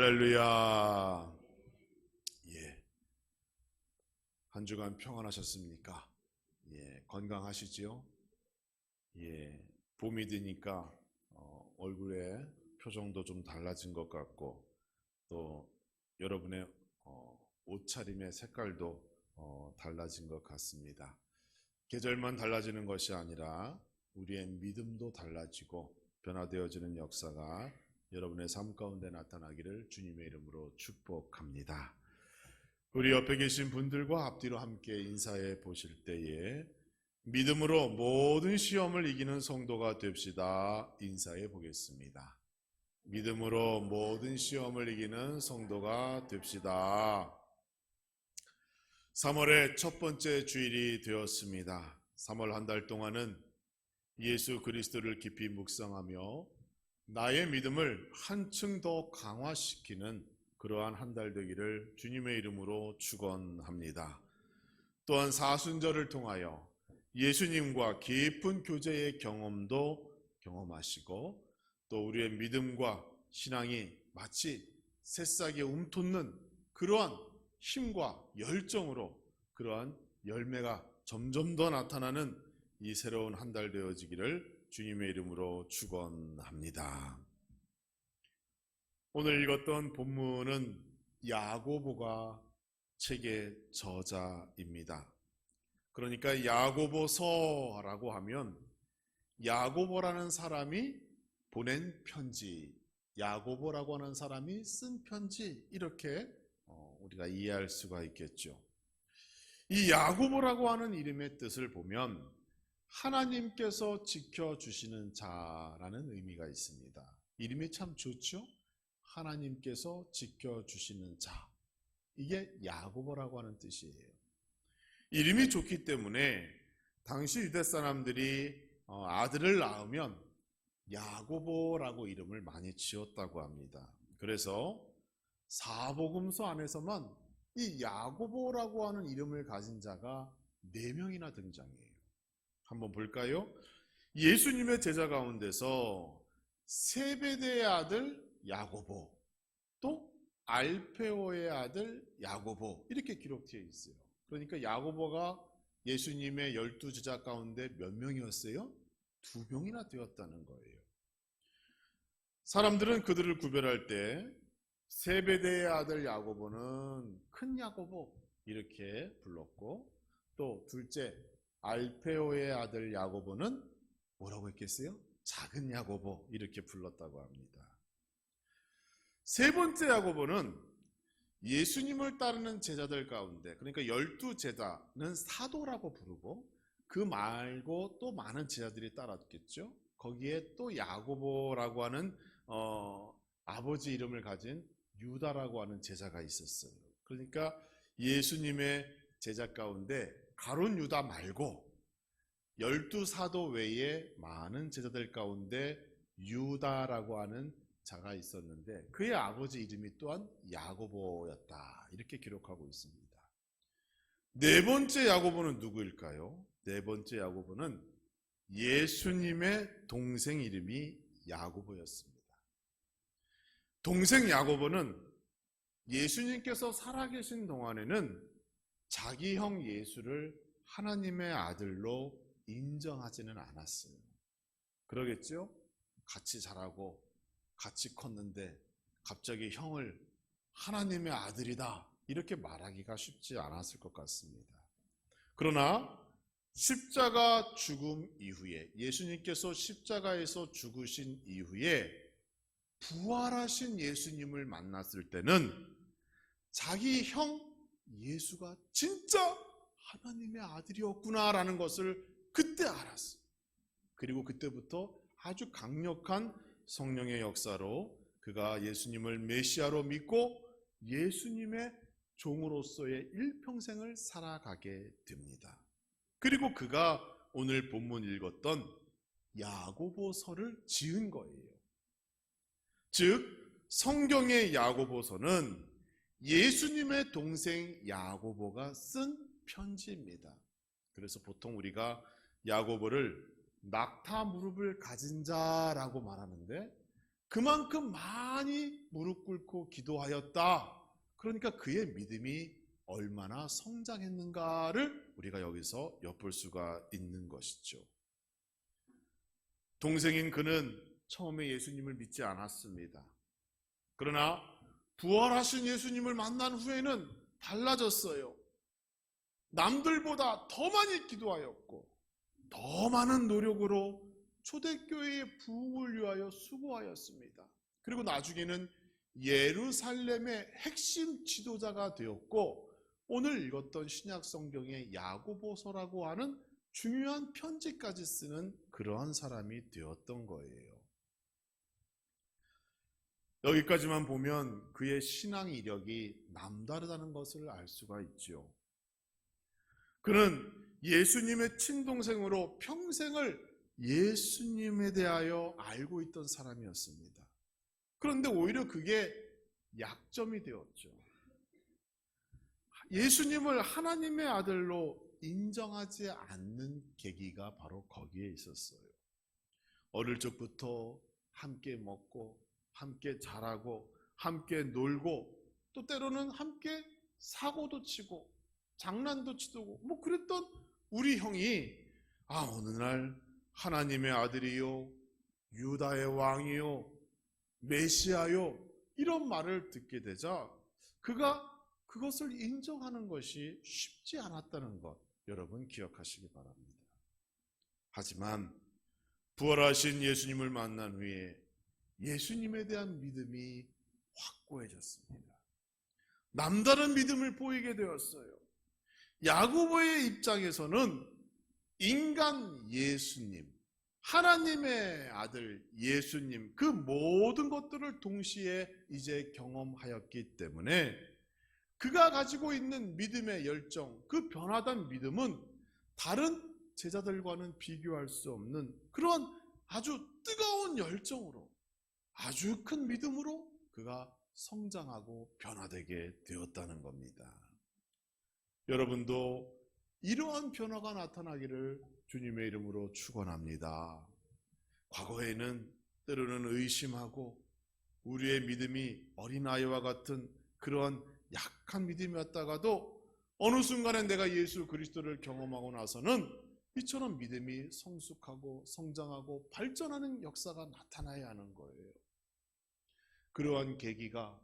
할렐루야. 예. 한 주간 평안하셨습니까? 예. 건강하시지요? 예. 봄이 되니까 얼굴에 표정도 좀 달라진 것 같고 또 여러분의 옷차림의 색깔도 달라진 것 같습니다. 계절만 달라지는 것이 아니라 우리의 믿음도 달라지고 변화되어지는 역사가 여러분의 삶 가운데 나타나기를 주님의 이름으로 축복합니다. 우리 옆에 계신 분들과 앞뒤로 함께 인사해 보실 때에 믿음으로 모든 시험을 이기는 성도가 됩시다. 인사해 보겠습니다. 믿음으로 모든 시험을 이기는 성도가 됩시다. 3월의 첫 번째 주일이 되었습니다. 3월 한 달 동안은 예수 그리스도를 깊이 묵상하며 나의 믿음을 한층 더 강화시키는 그러한 한 달 되기를 주님의 이름으로 축원합니다. 또한 사순절을 통하여 예수님과 깊은 교제의 경험도 경험하시고 또 우리의 믿음과 신앙이 마치 새싹에 움돋는 그러한 힘과 열정으로 그러한 열매가 점점 더 나타나는 이 새로운 한 달 되어지기를 주님의 이름으로 축원합니다. 오늘 읽었던 본문은 야고보가 책의 저자입니다. 그러니까 야고보서라고 하면 야고보라는 사람이 보낸 편지, 야고보라고 하는 사람이 쓴 편지, 이렇게 우리가 이해할 수가 있겠죠. 이 야고보라고 하는 이름의 뜻을 보면 하나님께서 지켜주시는 자라는 의미가 있습니다. 이름이 참 좋죠? 하나님께서 지켜주시는 자. 이게 야고보라고 하는 뜻이에요. 이름이 좋기 때문에 당시 유대 사람들이 아들을 낳으면 야고보라고 이름을 많이 지었다고 합니다. 그래서 사복음서 안에서만 이 야고보라고 하는 이름을 가진 자가 4명이나 등장해요. 한번 볼까요? 예수님의 제자 가운데서 세베대의 아들 야고보, 또 알페오의 아들 야고보, 이렇게 기록되어 있어요. 그러니까 야고보가 예수님의 12제자 가운데 몇 명이었어요? 2명이나 되었다는 거예요. 사람들은 그들을 구별할 때 세베대의 아들 야고보는 큰 야고보 이렇게 불렀고, 또 둘째 알페오의 아들 야고보는 뭐라고 했겠어요? 작은 야고보 이렇게 불렀다고 합니다. 세 번째 야고보는 예수님을 따르는 제자들 가운데, 그러니까 12제자는 사도라고 부르고 그 말고 또 많은 제자들이 따랐겠죠. 거기에 또 야고보라고 하는 아버지 이름을 가진 유다라고 하는 제자가 있었어요. 그러니까 예수님의 제자 가운데 가룟 유다 말고 12사도 외에 많은 제자들 가운데 유다라고 하는 자가 있었는데 그의 아버지 이름이 또한 야고보였다, 이렇게 기록하고 있습니다. 네 번째 야고보는 누구일까요? 네 번째 야고보는 예수님의 동생 이름이 야고보였습니다. 동생 야고보는 예수님께서 살아계신 동안에는 자기 형 예수를 하나님의 아들로 인정하지는 않았어요. 그러겠죠? 같이 자라고 같이 컸는데 갑자기 형을 하나님의 아들이다 이렇게 말하기가 쉽지 않았을 것 같습니다. 그러나 십자가 죽음 이후에, 예수님께서 십자가에서 죽으신 이후에 부활하신 예수님을 만났을 때는 자기 형 예수가 진짜 하나님의 아들이었구나라는 것을 그때 알았어요. 그리고 그때부터 아주 강력한 성령의 역사로 그가 예수님을 메시아로 믿고 예수님의 종으로서의 일평생을 살아가게 됩니다. 그리고 그가 오늘 본문 읽었던 야고보서를 지은 거예요. 즉 성경의 야고보서는 예수님의 동생 야고보가 쓴 편지입니다. 그래서 보통 우리가 야고보를 낙타 무릎을 가진 자라고 말하는데 그만큼 많이 무릎 꿇고 기도하였다. 그러니까 그의 믿음이 얼마나 성장했는가를 우리가 여기서 엿볼 수가 있는 것이죠. 동생인 그는 처음에 예수님을 믿지 않았습니다. 그러나 부활하신 예수님을 만난 후에는 달라졌어요. 남들보다 더 많이 기도하였고 더 많은 노력으로 초대교회의 부흥을 위하여 수고하였습니다. 그리고 나중에는 예루살렘의 핵심 지도자가 되었고 오늘 읽었던 신약 성경의 야고보서라고 하는 중요한 편지까지 쓰는 그러한 사람이 되었던 거예요. 여기까지만 보면 그의 신앙 이력이 남다르다는 것을 알 수가 있죠. 그는 예수님의 친동생으로 평생을 예수님에 대하여 알고 있던 사람이었습니다. 그런데 오히려 그게 약점이 되었죠. 예수님을 하나님의 아들로 인정하지 않는 계기가 바로 거기에 있었어요. 어릴 적부터 함께 먹고 함께 자라고 함께 놀고 또 때로는 함께 사고도 치고 장난도 치고 뭐 그랬던 우리 형이 어느 날 하나님의 아들이요 유다의 왕이요 메시아요 이런 말을 듣게 되자 그가 그것을 인정하는 것이 쉽지 않았다는 것 여러분 기억하시기 바랍니다. 하지만 부활하신 예수님을 만난 후에 예수님에 대한 믿음이 확고해졌습니다. 남다른 믿음을 보이게 되었어요. 야고보의 입장에서는 인간 예수님, 하나님의 아들 예수님 그 모든 것들을 동시에 이제 경험하였기 때문에 그가 가지고 있는 믿음의 열정, 그 변화된 믿음은 다른 제자들과는 비교할 수 없는 그런 아주 뜨거운 열정으로 아주 큰 믿음으로 그가 성장하고 변화되게 되었다는 겁니다. 여러분도 이러한 변화가 나타나기를 주님의 이름으로 축원합니다. 과거에는 때로는 의심하고 우리의 믿음이 어린아이와 같은 그러한 약한 믿음이었다가도 어느 순간에 내가 예수 그리스도를 경험하고 나서는 이처럼 믿음이 성숙하고 성장하고 발전하는 역사가 나타나야 하는 거예요. 그러한 계기가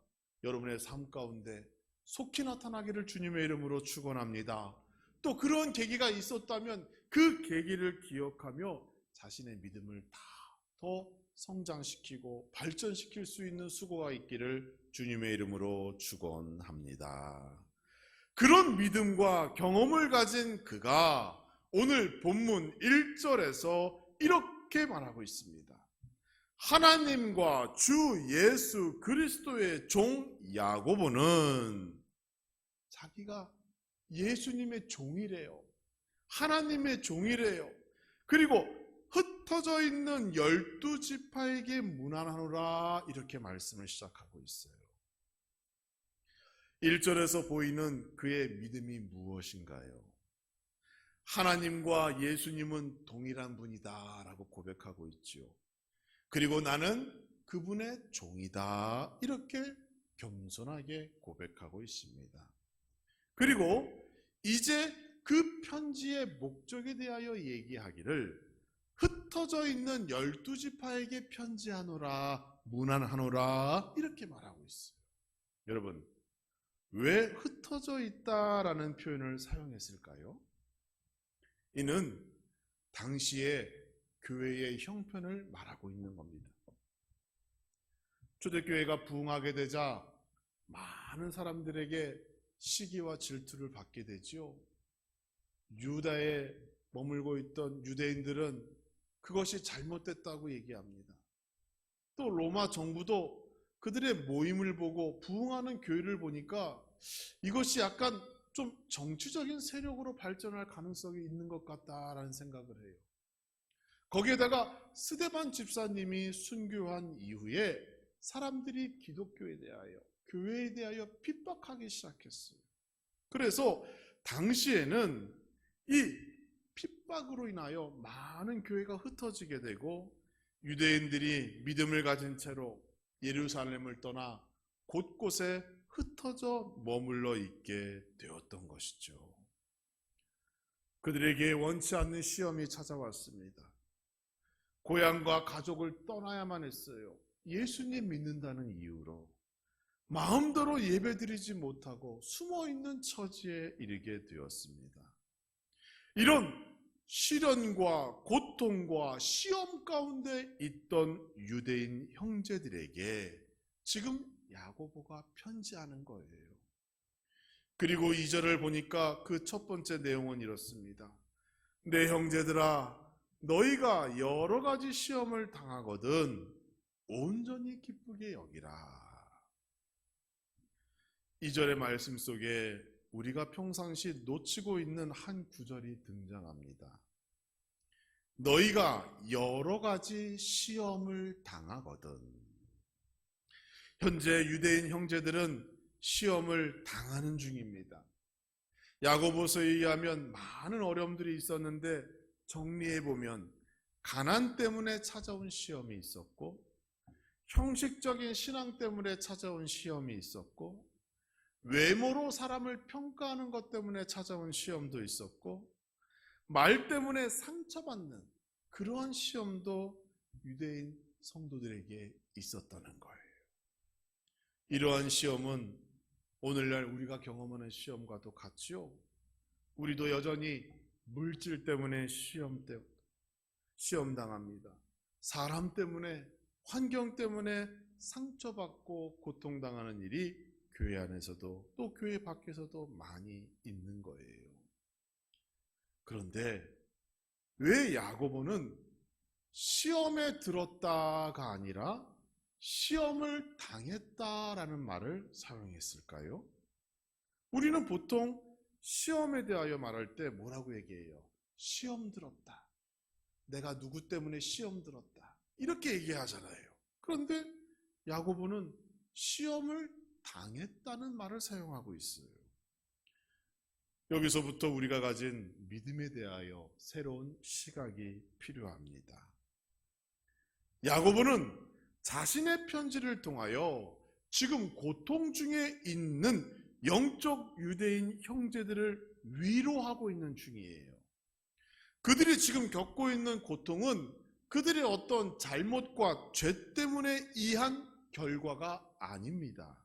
여러분의 삶 가운데 속히 나타나기를 주님의 이름으로 축원합니다. 또 그런 계기가 있었다면 그 계기를 기억하며 자신의 믿음을 더 성장시키고 발전시킬 수 있는 수고가 있기를 주님의 이름으로 축원합니다. 그런 믿음과 경험을 가진 그가 오늘 본문 1절에서 이렇게 말하고 있습니다. 하나님과 주 예수 그리스도의 종 야고보는 자기가 예수님의 종이래요. 하나님의 종이래요. 그리고 흩어져 있는 12지파에게 문안하노라 이렇게 말씀을 시작하고 있어요. 1절에서 보이는 그의 믿음이 무엇인가요? 하나님과 예수님은 동일한 분이다 라고 고백하고 있죠. 그리고 나는 그분의 종이다 이렇게 겸손하게 고백하고 있습니다. 그리고 이제 그 편지의 목적에 대하여 얘기하기를 흩어져 있는 12지파에게 편지하노라 문안하노라 이렇게 말하고 있어요. 여러분 왜 흩어져 있다라는 표현을 사용했을까요? 이는 당시의 교회의 형편을 말하고 있는 겁니다. 초대교회가 부흥하게 되자 많은 사람들에게 시기와 질투를 받게 되죠. 유다에 머물고 있던 유대인들은 그것이 잘못됐다고 얘기합니다. 또 로마 정부도 그들의 모임을 보고 부흥하는 교회를 보니까 이것이 약간 좀 정치적인 세력으로 발전할 가능성이 있는 것 같다라는 생각을 해요. 거기에다가 스데반 집사님이 순교한 이후에 사람들이 기독교에 대하여 교회에 대하여 핍박하기 시작했어요. 그래서 당시에는 이 핍박으로 인하여 많은 교회가 흩어지게 되고 유대인들이 믿음을 가진 채로 예루살렘을 떠나 곳곳에 흩어져 머물러 있게 되었던 것이죠. 그들에게 원치 않는 시험이 찾아왔습니다. 고향과 가족을 떠나야만 했어요. 예수님 믿는다는 이유로 마음대로 예배드리지 못하고 숨어있는 처지에 이르게 되었습니다. 이런 시련과 고통과 시험 가운데 있던 유대인 형제들에게 지금 야고보가 편지하는 거예요. 그리고 2절을 보니까 그 첫 번째 내용은 이렇습니다. 내 형제들아, 너희가 여러 가지 시험을 당하거든 온전히 기쁘게 여기라. 2절의 말씀 속에 우리가 평상시 놓치고 있는 한 구절이 등장합니다. 너희가 여러 가지 시험을 당하거든. 현재 유대인 형제들은 시험을 당하는 중입니다. 야고보서에 의하면 많은 어려움들이 있었는데 정리해보면 가난 때문에 찾아온 시험이 있었고, 형식적인 신앙 때문에 찾아온 시험이 있었고, 외모로 사람을 평가하는 것 때문에 찾아온 시험도 있었고, 말 때문에 상처받는 그러한 시험도 유대인 성도들에게 있었다는 거예요. 이러한 시험은 오늘날 우리가 경험하는 시험과도 같지요. 우리도 여전히 물질 때문에 시험 당합니다. 사람 때문에, 환경 때문에 상처받고 고통당하는 일이 교회 안에서도 또 교회 밖에서도 많이 있는 거예요. 그런데 왜 야고보는 시험에 들었다가 아니라 시험을 당했다라는 말을 사용했을까요? 우리는 보통 시험에 대하여 말할 때 뭐라고 얘기해요? 시험 들었다. 내가 누구 때문에 시험 들었다. 이렇게 얘기하잖아요. 그런데 야고보는 시험을 당했다는 말을 사용하고 있어요. 여기서부터 우리가 가진 믿음에 대하여 새로운 시각이 필요합니다. 야고보는 자신의 편지를 통하여 지금 고통 중에 있는 영적 유대인 형제들을 위로하고 있는 중이에요. 그들이 지금 겪고 있는 고통은 그들의 어떤 잘못과 죄 때문에 이한 결과가 아닙니다.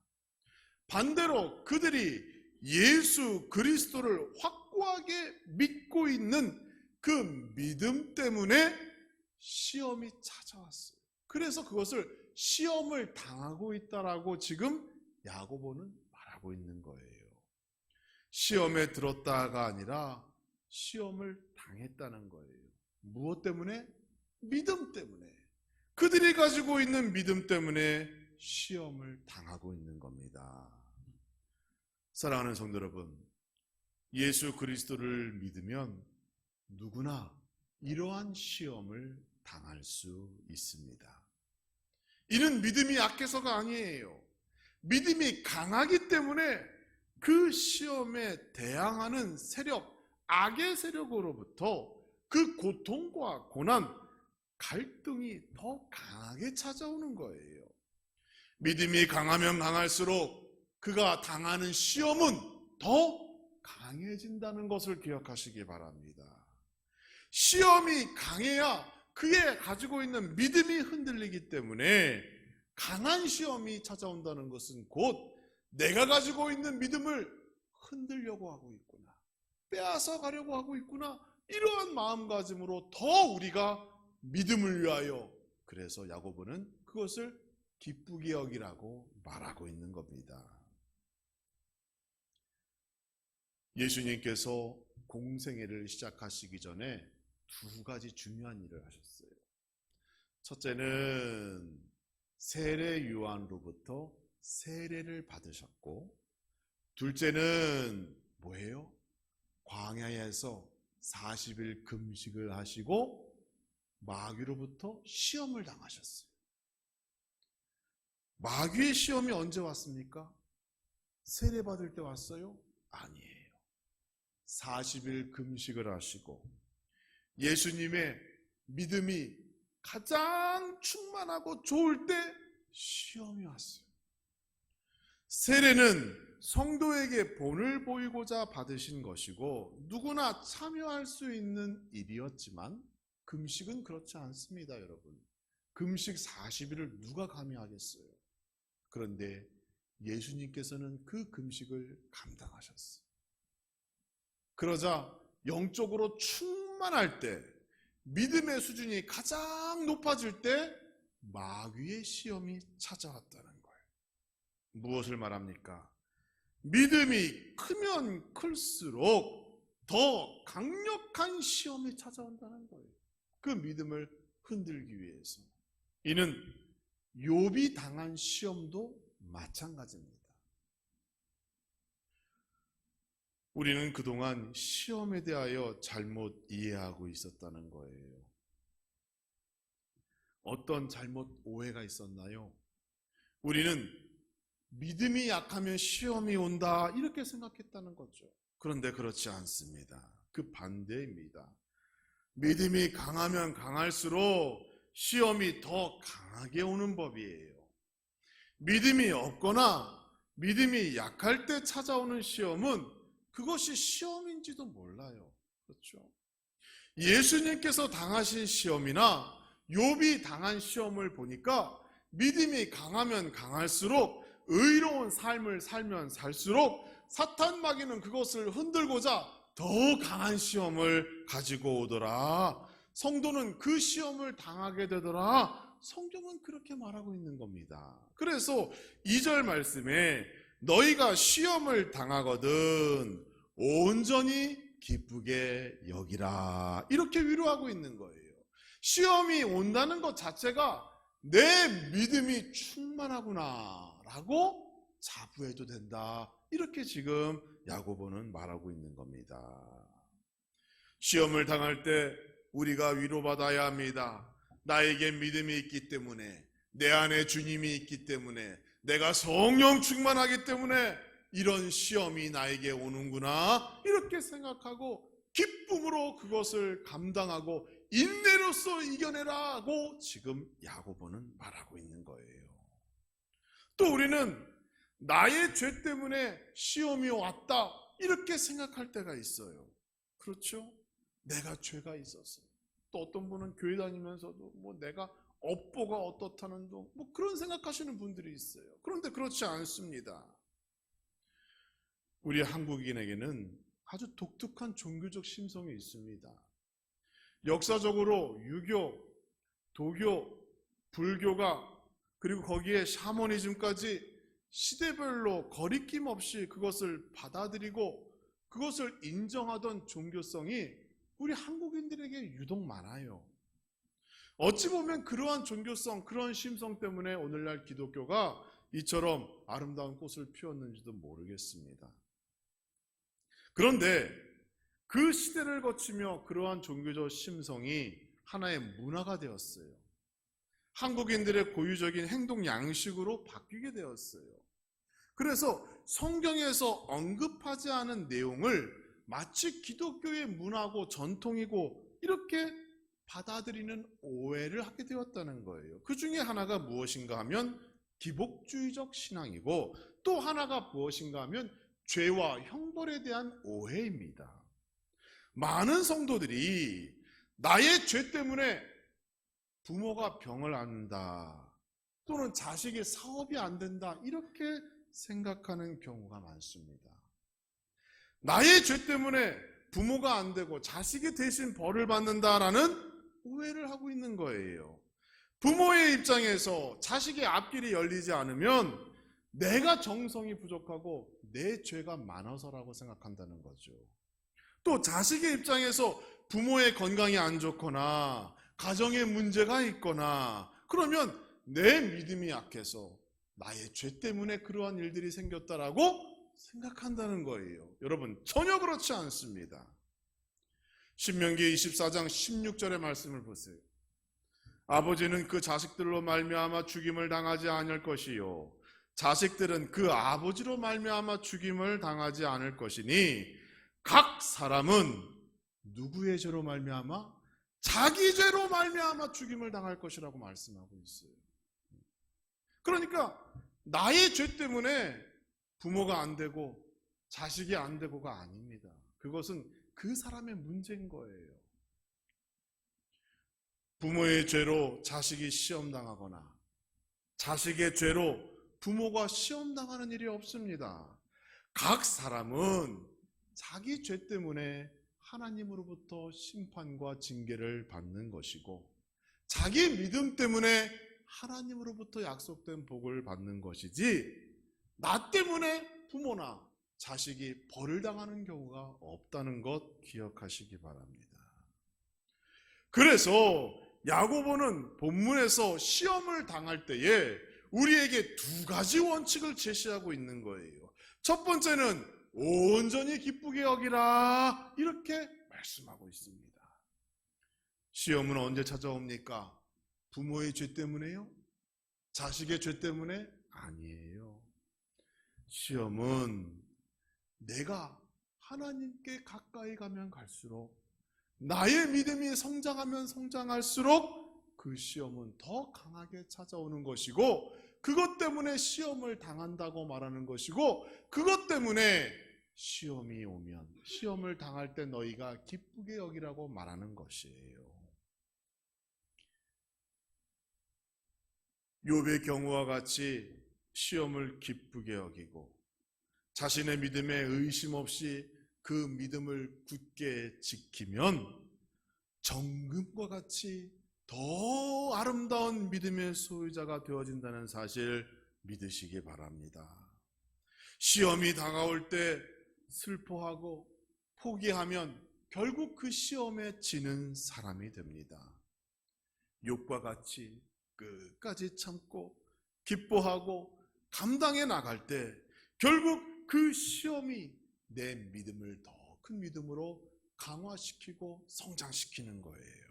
반대로 그들이 예수 그리스도를 확고하게 믿고 있는 그 믿음 때문에 시험이 찾아왔어요. 그래서 그것을 시험을 당하고 있다라고 지금 야고보는 말하고 있는 거예요. 시험에 들었다가 아니라 시험을 당했다는 거예요. 무엇 때문에? 믿음 때문에. 그들이 가지고 있는 믿음 때문에 시험을 당하고 있는 겁니다. 사랑하는 성도 여러분, 예수 그리스도를 믿으면 누구나 이러한 시험을 당할 수 있습니다. 이는 믿음이 약해서가 아니에요. 믿음이 강하기 때문에 그 시험에 대항하는 세력, 악의 세력으로부터 그 고통과 고난, 갈등이 더 강하게 찾아오는 거예요. 믿음이 강하면 강할수록 그가 당하는 시험은 더 강해진다는 것을 기억하시기 바랍니다. 시험이 강해야 그의 가지고 있는 믿음이 흔들리기 때문에 강한 시험이 찾아온다는 것은 곧 내가 가지고 있는 믿음을 흔들려고 하고 있구나, 빼앗아 가려고 하고 있구나, 이러한 마음가짐으로 더 우리가 믿음을 위하여, 그래서 야고보는 그것을 기쁘게 여기라고 말하고 있는 겁니다. 예수님께서 공생애를 시작하시기 전에 두 가지 중요한 일을 하셨어요. 첫째는 세례 요한으로부터 세례를 받으셨고, 둘째는 뭐예요? 광야에서 40일 금식을 하시고 마귀로부터 시험을 당하셨어요. 마귀의 시험이 언제 왔습니까? 세례 받을 때 왔어요? 아니에요. 40일 금식을 하시고 예수님의 믿음이 가장 충만하고 좋을 때 시험이 왔어요. 세례는 성도에게 본을 보이고자 받으신 것이고 누구나 참여할 수 있는 일이었지만 금식은 그렇지 않습니다, 여러분. 금식 40일을 누가 감히 하겠어요? 그런데 예수님께서는 그 금식을 감당하셨어요. 그러자 영적으로 충만할 때, 믿음의 수준이 가장 높아질 때 마귀의 시험이 찾아왔다는 거예요. 무엇을 말합니까? 믿음이 크면 클수록 더 강력한 시험이 찾아온다는 거예요. 그 믿음을 흔들기 위해서. 이는 욥이 당한 시험도 마찬가지입니다. 우리는 그동안 시험에 대하여 잘못 이해하고 있었다는 거예요. 어떤 잘못 오해가 있었나요? 우리는 믿음이 약하면 시험이 온다 이렇게 생각했다는 거죠. 그런데 그렇지 않습니다. 그 반대입니다. 믿음이 강하면 강할수록 시험이 더 강하게 오는 법이에요. 믿음이 없거나 믿음이 약할 때 찾아오는 시험은 그것이 시험인지도 몰라요. 그렇죠? 예수님께서 당하신 시험이나 욥이 당한 시험을 보니까 믿음이 강하면 강할수록 의로운 삶을 살면 살수록 사탄 마귀는 그것을 흔들고자 더 강한 시험을 가지고 오더라. 성도는 그 시험을 당하게 되더라. 성경은 그렇게 말하고 있는 겁니다. 그래서 2절 말씀에 너희가 시험을 당하거든 온전히 기쁘게 여기라 이렇게 위로하고 있는 거예요. 시험이 온다는 것 자체가 내 믿음이 충만하구나 라고 자부해도 된다 이렇게 지금 야고보는 말하고 있는 겁니다. 시험을 당할 때 우리가 위로받아야 합니다. 나에게 믿음이 있기 때문에, 내 안에 주님이 있기 때문에, 내가 성령 충만하기 때문에 이런 시험이 나에게 오는구나 이렇게 생각하고 기쁨으로 그것을 감당하고 인내로서 이겨내라고 지금 야고보는 말하고 있는 거예요. 또 우리는 나의 죄 때문에 시험이 왔다 이렇게 생각할 때가 있어요. 그렇죠? 내가 죄가 있었어요. 또 어떤 분은 교회 다니면서도 내가 업보가 어떻다는 둥 그런 생각하시는 분들이 있어요. 그런데 그렇지 않습니다. 우리 한국인에게는 아주 독특한 종교적 심성이 있습니다. 역사적으로 유교, 도교, 불교가 그리고 거기에 샤머니즘까지 시대별로 거리낌 없이 그것을 받아들이고 그것을 인정하던 종교성이 우리 한국인들에게 유독 많아요. 어찌 보면 그러한 종교성, 그런 심성 때문에 오늘날 기독교가 이처럼 아름다운 꽃을 피웠는지도 모르겠습니다. 그런데 그 시대를 거치며 그러한 종교적 심성이 하나의 문화가 되었어요. 한국인들의 고유적인 행동 양식으로 바뀌게 되었어요. 그래서 성경에서 언급하지 않은 내용을 마치 기독교의 문화고 전통이고 이렇게 받아들이는 오해를 하게 되었다는 거예요. 그 중에 하나가 무엇인가 하면 기복주의적 신앙이고 또 하나가 무엇인가 하면 죄와 형벌에 대한 오해입니다. 많은 성도들이 나의 죄 때문에 부모가 병을 앓는다 또는 자식의 사업이 안 된다 이렇게 생각하는 경우가 많습니다. 나의 죄 때문에 부모가 안 되고 자식이 대신 벌을 받는다라는 오해를 하고 있는 거예요. 부모의 입장에서 자식의 앞길이 열리지 않으면 내가 정성이 부족하고 내 죄가 많아서라고 생각한다는 거죠. 또 자식의 입장에서 부모의 건강이 안 좋거나 가정에 문제가 있거나 그러면 내 믿음이 약해서 나의 죄 때문에 그러한 일들이 생겼다라고 생각한다는 거예요. 여러분 전혀 그렇지 않습니다. 신명기 24장 16절의 말씀을 보세요. 아버지는 그 자식들로 말미암아 죽임을 당하지 않을 것이요 자식들은 그 아버지로 말미암아 죽임을 당하지 않을 것이니 각 사람은 누구의 죄로 말미암아? 자기 죄로 말미암아 죽임을 당할 것이라고 말씀하고 있어요. 그러니까 나의 죄 때문에 부모가 안 되고 자식이 안 되고가 아닙니다. 그것은 그 사람의 문제인 거예요. 부모의 죄로 자식이 시험당하거나 자식의 죄로 부모가 시험당하는 일이 없습니다. 각 사람은 자기 죄 때문에 하나님으로부터 심판과 징계를 받는 것이고 자기 믿음 때문에 하나님으로부터 약속된 복을 받는 것이지 나 때문에 부모나 자식이 벌을 당하는 경우가 없다는 것 기억하시기 바랍니다. 그래서 야고보는 본문에서 시험을 당할 때에 우리에게 두 가지 원칙을 제시하고 있는 거예요. 첫 번째는 온전히 기쁘게 여기라 이렇게 말씀하고 있습니다. 시험은 언제 찾아옵니까? 부모의 죄 때문에요? 자식의 죄 때문에? 아니에요. 시험은 내가 하나님께 가까이 가면 갈수록 나의 믿음이 성장하면 성장할수록 그 시험은 더 강하게 찾아오는 것이고 그것 때문에 시험을 당한다고 말하는 것이고 그것 때문에 시험이 오면 시험을 당할 때 너희가 기쁘게 여기라고 말하는 것이에요. 욥의 경우와 같이 시험을 기쁘게 여기고 자신의 믿음에 의심 없이 그 믿음을 굳게 지키면 정금과 같이 더 아름다운 믿음의 소유자가 되어진다는 사실 믿으시기 바랍니다. 시험이 다가올 때 슬퍼하고 포기하면 결국 그 시험에 지는 사람이 됩니다. 욥과 같이 끝까지 참고 기뻐하고 감당해 나갈 때 결국 그 시험이 내 믿음을 더 큰 믿음으로 강화시키고 성장시키는 거예요.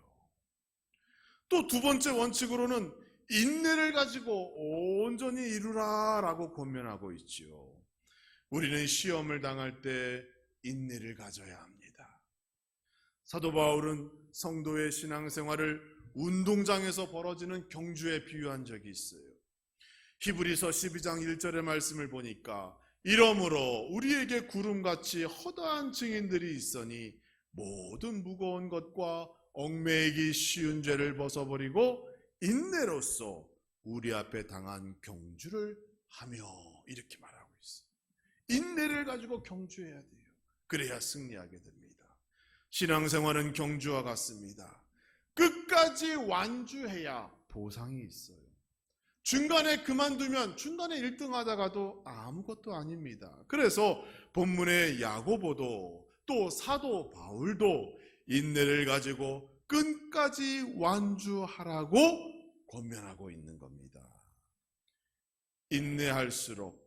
또 두 번째 원칙으로는 인내를 가지고 온전히 이루라 라고 권면하고 있지요. 우리는 시험을 당할 때 인내를 가져야 합니다. 사도 바울은 성도의 신앙생활을 운동장에서 벌어지는 경주에 비유한 적이 있어요. 히브리서 12장 1절의 말씀을 보니까 이러므로 우리에게 구름같이 허다한 증인들이 있으니 모든 무거운 것과 얽매이기 쉬운 죄를 벗어버리고 인내로써 우리 앞에 당한 경주를 하며 이렇게 말하고 있어요. 인내를 가지고 경주해야 돼요. 그래야 승리하게 됩니다. 신앙생활은 경주와 같습니다. 끝까지 완주해야 보상이 있어요. 중간에 그만두면 중간에 1등 하다가도 아무것도 아닙니다. 그래서 본문의 야고보도 또 사도 바울도 인내를 가지고 끝까지 완주하라고 권면하고 있는 겁니다. 인내할수록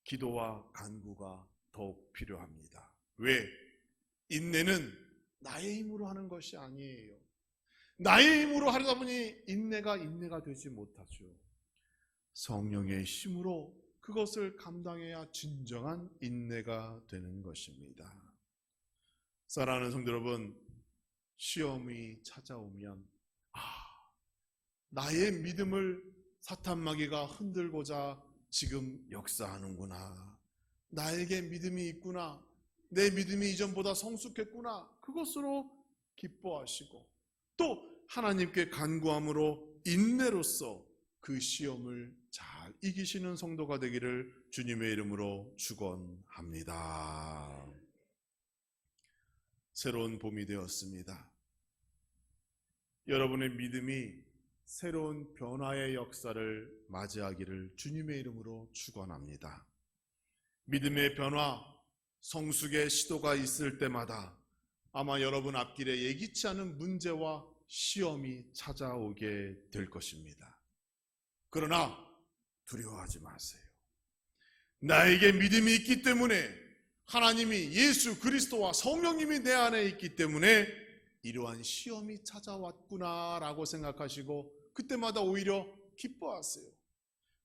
기도와 간구가 더욱 필요합니다. 왜? 인내는 나의 힘으로 하는 것이 아니에요. 나의 힘으로 하려다 보니 인내가 되지 못하죠. 성령의 힘으로 그것을 감당해야 진정한 인내가 되는 것입니다. 사랑하는 성도 여러분, 시험이 찾아오면 나의 믿음을 사탄 마귀가 흔들고자 지금 역사하는구나. 나에게 믿음이 있구나. 내 믿음이 이전보다 성숙했구나. 그것으로 기뻐하시고 또 하나님께 간구함으로 인내로써 그 시험을 잘 이기시는 성도가 되기를 주님의 이름으로 축원합니다. 새로운 봄이 되었습니다. 여러분의 믿음이 새로운 변화의 역사를 맞이하기를 주님의 이름으로 축원합니다. 믿음의 변화, 성숙의 시도가 있을 때마다 아마 여러분 앞길에 예기치 않은 문제와 시험이 찾아오게 될 것입니다. 그러나 두려워하지 마세요. 나에게 믿음이 있기 때문에 하나님이 예수 그리스도와 성령님이 내 안에 있기 때문에 이러한 시험이 찾아왔구나라고 생각하시고 그때마다 오히려 기뻐하세요.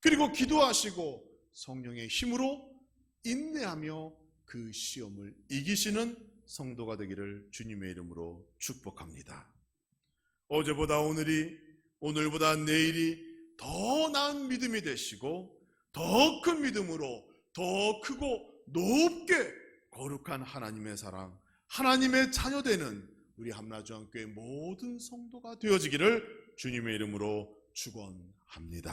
그리고 기도하시고 성령의 힘으로 인내하며 그 시험을 이기시는 성도가 되기를 주님의 이름으로 축복합니다. 어제보다 오늘이, 오늘보다 내일이 더 나은 믿음이 되시고 더 큰 믿음으로 더 크고 높게 거룩한 하나님의 사랑, 하나님의 자녀되는 우리 함라중앙교회 모든 성도가 되어지기를 주님의 이름으로 축원합니다.